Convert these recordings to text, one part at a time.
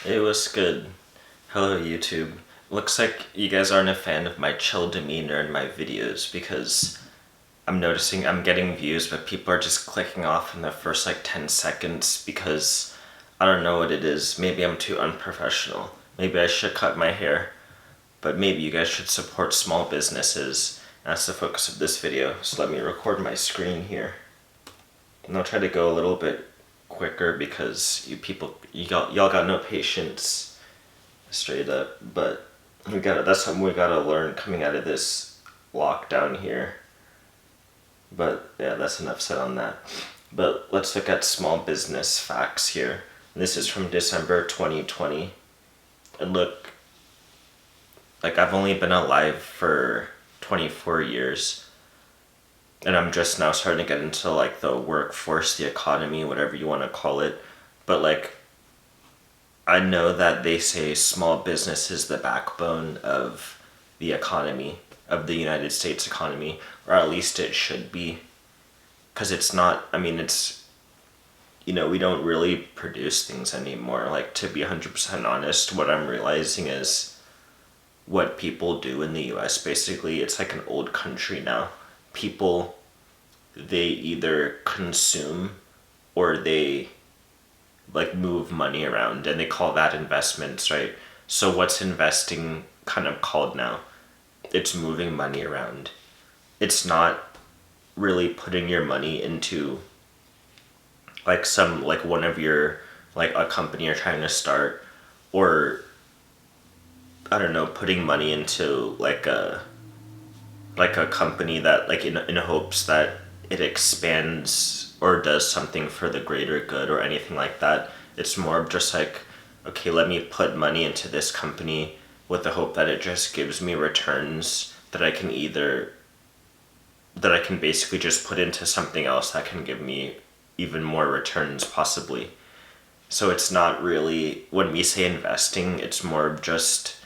It was good. Hello, YouTube. Looks like you guys aren't a fan of my chill demeanor in my videos because I'm noticing I'm getting views, but people are just clicking off in the first 10 seconds because I don't know what it is. Maybe I'm too unprofessional. Maybe I should cut my hair, but maybe you guys should support small businesses. That's the focus of this video. So let me record my screen here. And I'll try to go a little bit quicker because y'all got no patience, straight up. But that's something we gotta learn coming out of this lockdown here. But yeah, that's enough said on that. But let's look at small business facts here. This is from December 2020. And look, I've only been alive for 24 years. And I'm just now starting to get into the workforce, the economy, whatever you want to call it. But I know that they say small business is the backbone of the economy, of the United States economy, or at least it should be. Because it's not, we don't really produce things anymore. To be 100% honest, what I'm realizing is what people do in the US, basically, it's like an old country now. People, they either consume or they move money around, and they call that investments, right? So what's investing kind of called now? It's moving money around. It's not really putting your money into some one of your a company you're trying to start, or I don't know, putting money into a company that in hopes that it expands or does something for the greater good or anything like that. It's more of just okay, let me put money into this company with the hope that it just gives me returns that I can basically just put into something else that can give me even more returns possibly. So it's not really, when we say investing, it's more of just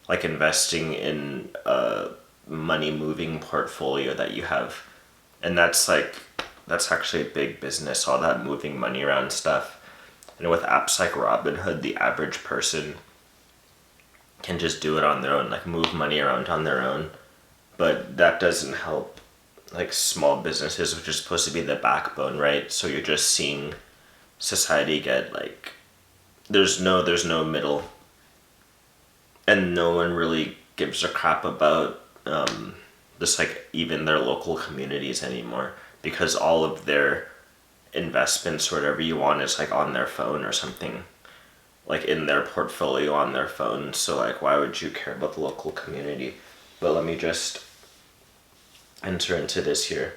investing in a money moving portfolio that you have. And that's actually a big business, all that moving money around stuff. And with apps like Robinhood, the average person can just do it on their own, move money around on their own. But that doesn't help small businesses, which is supposed to be the backbone, right? So you're just seeing society get there's no middle, and no one really gives a crap about just even their local communities anymore, because all of their investments or whatever you want is on their phone or something, in their portfolio on their phone. So why would you care about the local community? But let me just enter into this here.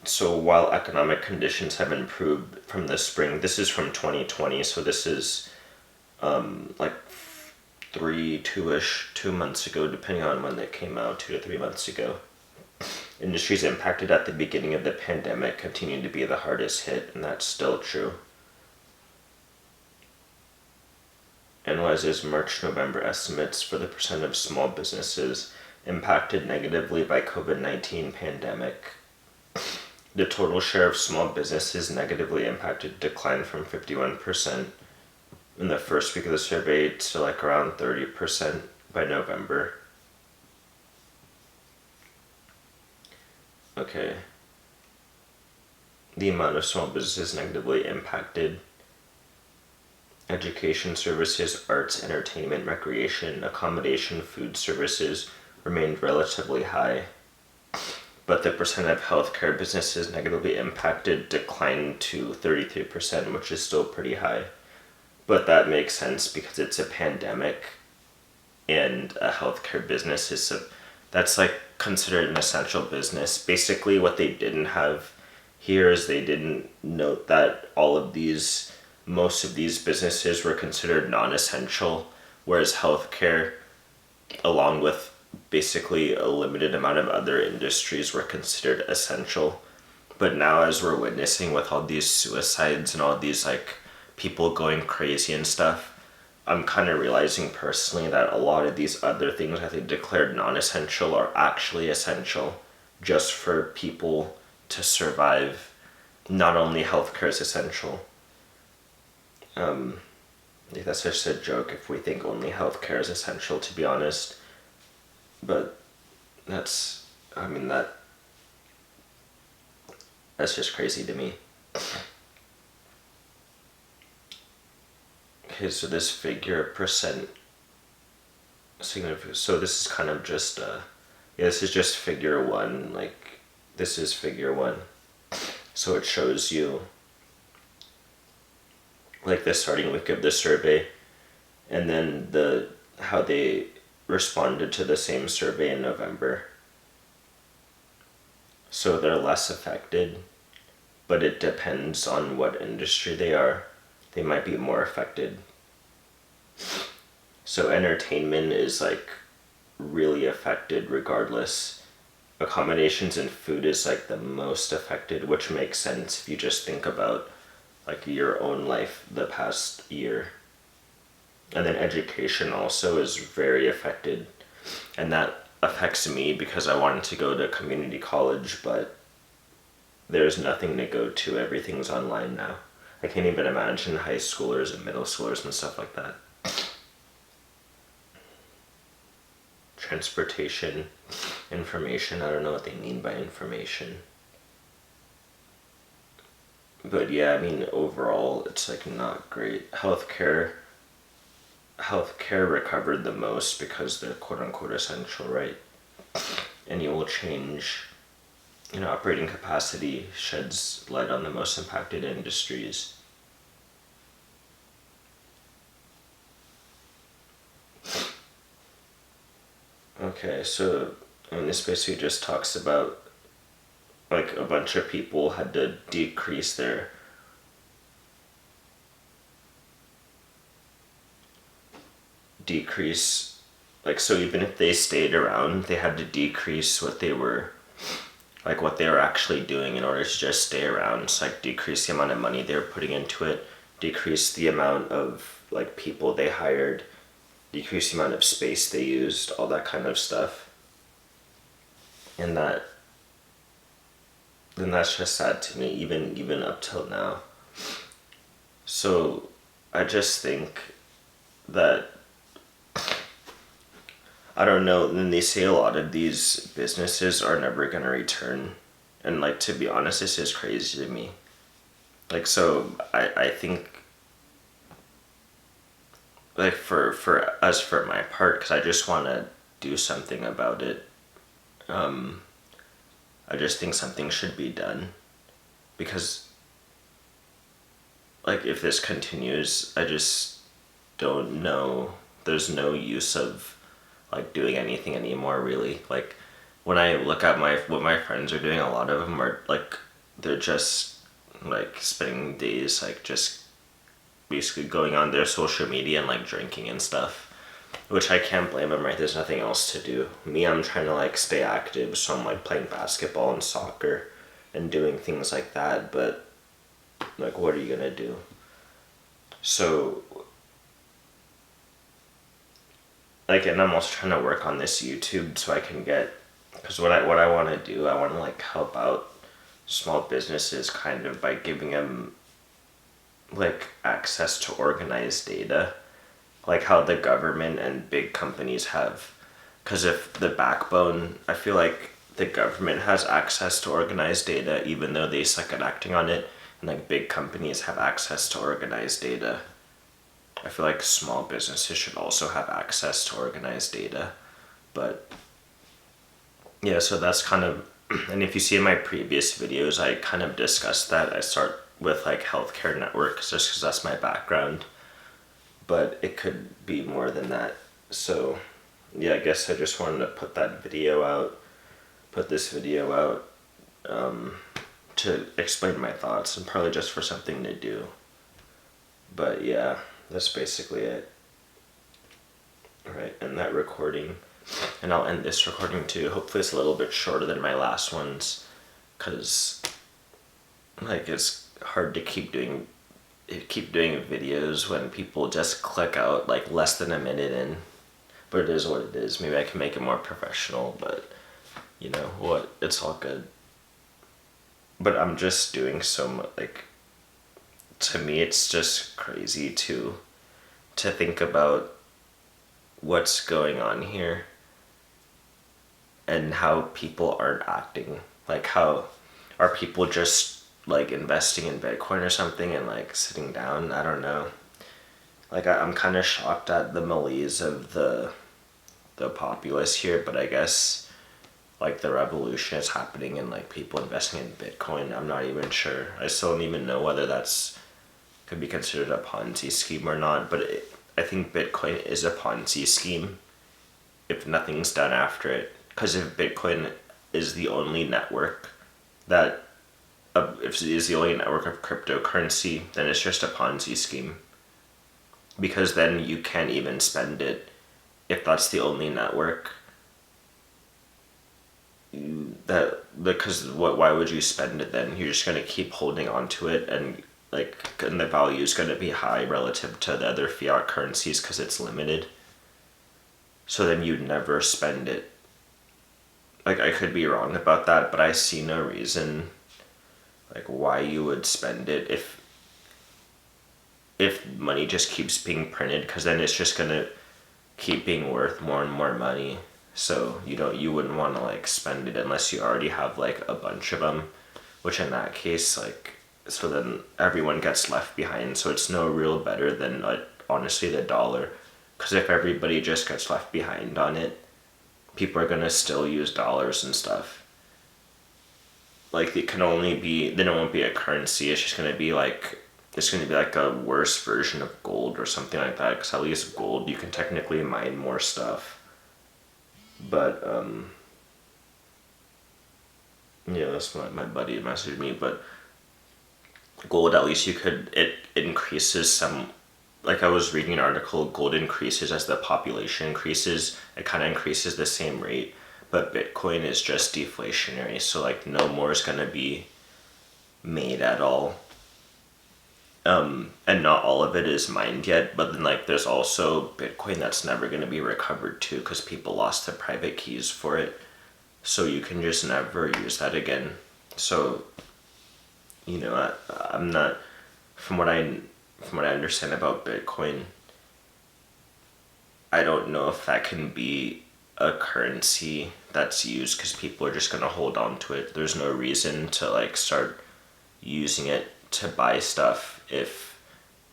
So while economic conditions have improved from the spring, this is from 2020, so this is like 2 months ago, depending on when they came out, 2 to 3 months ago. Industries impacted at the beginning of the pandemic continue to be the hardest hit, and that's still true. Analyzes March-November estimates for the percent of small businesses impacted negatively by COVID-19 pandemic. The total share of small businesses negatively impacted declined from 51% in the first week of the survey to around 30% by November. Okay. The amount of small businesses negatively impacted: education services, arts, entertainment, recreation, accommodation, food services remained relatively high. But the percent of healthcare businesses negatively impacted declined to 33%, which is still pretty high. But that makes sense because it's a pandemic, and a healthcare business that's considered an essential business. Basically, what they didn't have here is they didn't note that most of these businesses were considered non-essential, whereas healthcare, along with basically a limited amount of other industries, were considered essential. But now, as we're witnessing with all these suicides and all these people going crazy and stuff, I'm kind of realizing personally that a lot of these other things that they declared non-essential are actually essential just for people to survive. Not only healthcare is essential. Like, that's just a joke if we think only healthcare is essential, to be honest. But that's, I mean, that's just crazy to me. Okay, so this figure percent significant. So this is kind of just yeah, this is just figure one. Like, this is figure one. So it shows you like the starting week of the survey, and then the how they responded to the same survey in November. So they're less affected, but it depends on what industry they are. They might be more affected. So entertainment is like really affected regardless. Accommodations and food is like the most affected, which makes sense if you just think about like your own life the past year. And then education also is very affected, and that affects me because I wanted to go to community college, but there's nothing to go to. Everything's online now. I can't even imagine high schoolers and middle schoolers and stuff like that. Transportation, information, I don't know what they mean by information. But yeah, I mean, overall, it's like not great. Healthcare recovered the most because they're quote unquote essential, right? And you will change, operating capacity sheds light on the most impacted industries. Okay, so this basically just talks about like a bunch of people had to decrease like, so even if they stayed around, they had to decrease what they were actually doing in order to just stay around. So like decrease the amount of money they were putting into it, decrease the amount of like people they hired, decrease the amount of space they used, all that kind of stuff. And that's just sad to me, even up till now. So I just think that, I don't know, and they say a lot of these businesses are never gonna return. And like, to be honest, this is crazy to me. Like, so I think like for my part, because I just want to do something about it. I just think something should be done, because like if this continues, I just don't know. There's no use of like doing anything anymore, really. Like when I look at what my friends are doing, a lot of them are like, they're just like spending days like just basically going on their social media and like drinking and stuff, which I can't blame them, right? There's nothing else to do. Me, I'm trying to like stay active, so I'm like playing basketball and soccer and doing things like that, but like, what are you gonna do? So like, and I'm also trying to work on this YouTube so I can get, because what I want to do, I want to like help out small businesses kind of by giving them like access to organized data, like how the government and big companies have. Because if the backbone, I feel like the government has access to organized data even though they suck at acting on it, and like big companies have access to organized data. I feel like small businesses should also have access to organized data. But yeah, so that's kind of, and if you see in my previous videos, I kind of discussed that. I start with like healthcare networks just because that's my background, but it could be more than that. So yeah, I guess I just wanted to put this video out, to explain my thoughts and probably just for something to do. But yeah, that's basically it. Alright, end that recording. And I'll end this recording too. Hopefully it's a little bit shorter than my last ones, because like it's hard to keep doing videos when people just click out like less than a minute in. But it is what it is. Maybe I can make it more professional, but you know what, it's all good. But I'm just doing so much, like, to me it's just crazy to to think about what's going on here and how people aren't acting. Like, how are people just like investing in Bitcoin or something and like sitting down? I don't know. Like, I'm kind of shocked at the malaise of the populace here, but I guess like the revolution is happening and like people investing in Bitcoin. I'm not even sure. I still don't even know whether that's could be considered a Ponzi scheme or not. But I think Bitcoin is a Ponzi scheme if nothing's done after it. Because if Bitcoin is the only network that if it is the only network of cryptocurrency, then it's just a Ponzi scheme. Because then you can't even spend it if that's the only network. Because why would you spend it then? You're just gonna keep holding on to it, and and the value is gonna be high relative to the other fiat currencies because it's limited. So then you'd never spend it. Like, I could be wrong about that, but I see no reason like why you would spend it if money just keeps being printed, because then it's just gonna keep being worth more and more money. So you wouldn't want to like spend it unless you already have like a bunch of them, which in that case, like, so then everyone gets left behind. So it's no real better than honestly the dollar, because if everybody just gets left behind on it, people are gonna still use dollars and stuff. Like, it can only be, then it won't be a currency. It's just gonna be like, it's gonna be like a worse version of gold or something like that. Because at least gold, you can technically mine more stuff. But yeah, that's what my buddy messaged me. But gold, at least it increases some. Like, I was reading an article, gold increases as the population increases. It kind of increases the same rate, but Bitcoin is just deflationary. So like, no more is gonna be made at all. And not all of it is mined yet, but then like there's also Bitcoin that's never going to be recovered too, because people lost their private keys for it, so you can just never use that again. So I'm not, from what I understand about Bitcoin, I don't know if that can be a currency that's used, because people are just going to hold on to it. There's no reason to like start using it to buy stuff if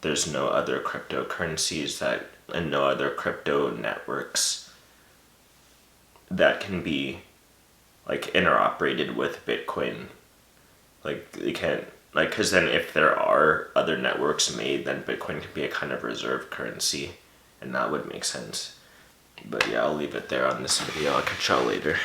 there's no other cryptocurrencies that and no other crypto networks that can be like interoperated with Bitcoin. Like, they can't, like, because then if there are other networks made, then Bitcoin can be a kind of reserve currency, and that would make sense. But yeah, I'll leave it there on this video. I'll catch y'all later.